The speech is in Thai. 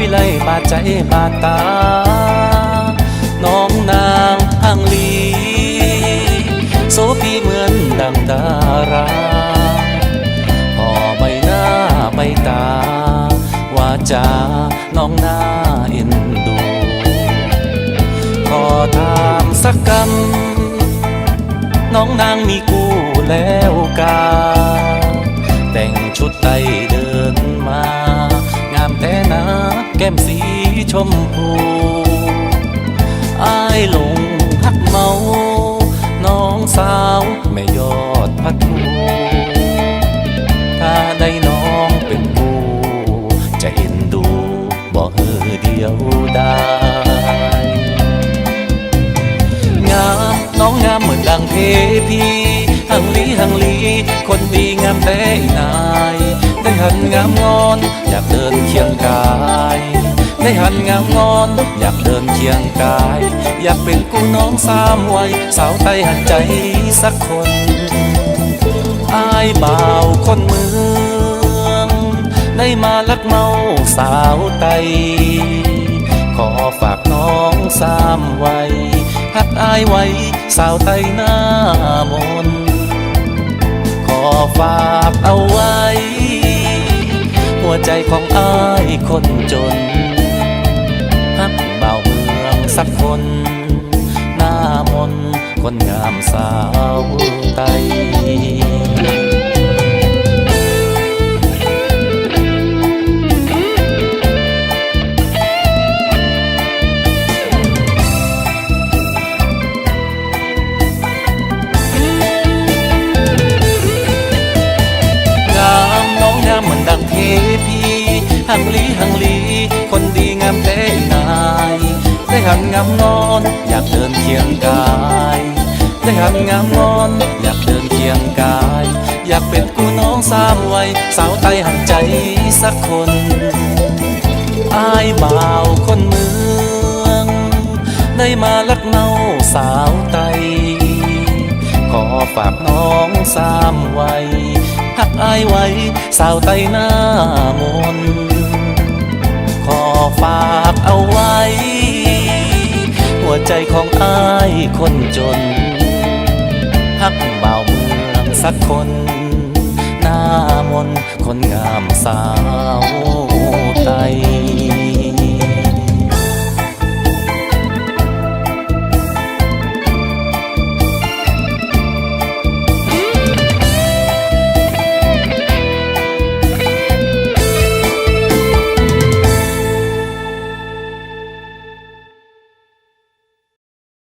วิไลบาดใจบาดตาน้องนางอังลีโสพีเหมือนดังดาราพอใบหน้าใบตาวาจาน้องน่าเอ็นดูขอถามสักคำน้องนางมีกูแล้วกาแต่งชุดไทยเดินมางามแต่นาแก้มสีชมพูอ้ายหลงฮักเมาน้องสาวแม่ยอดพัดทูถ้าได้น้องเป็นผู้จะเห็นดูบ่เดียวได้งามน้องงามเหมือนดังเทพีหังลีคนดีงามแต่นายได้หันงามงอนอยากเดินเคียงกายได้หันงามงอนอยากเดินเคียงกายอยากเป็นกูน้องสามวัยสาวไทยหันใจสักคนอายบ่าวคนเมืองได้มาลักเมาสาวไทยขอฝากน้องสามวัยหักอายไว้สาวไทยหน้ามนขอฝากเอาไว้หัวใจของอายคนจนหักบ่าวเมืองสักคนหน้ามนคนงามสาวไทยเหมือนดังเทพีหังลีคนดีงามแต่นายได้หันงามงอนอยากเดินเคียงกายได้หันงามงอนอยากเดินเคียงกายอยากเป็นกูน้องสามวัยสาวไทยหันใจสักคนอายบ่าวคนเมืองได้มาลักเมาสาวไทยขอฝากน้องสามวัยหักอายไว้สาวไทยหน้ามนขอฝากเอาไว้หัวใจของอายคนจนหักบ่าวเมืองสักคนหน้ามนคนงามสาวไทย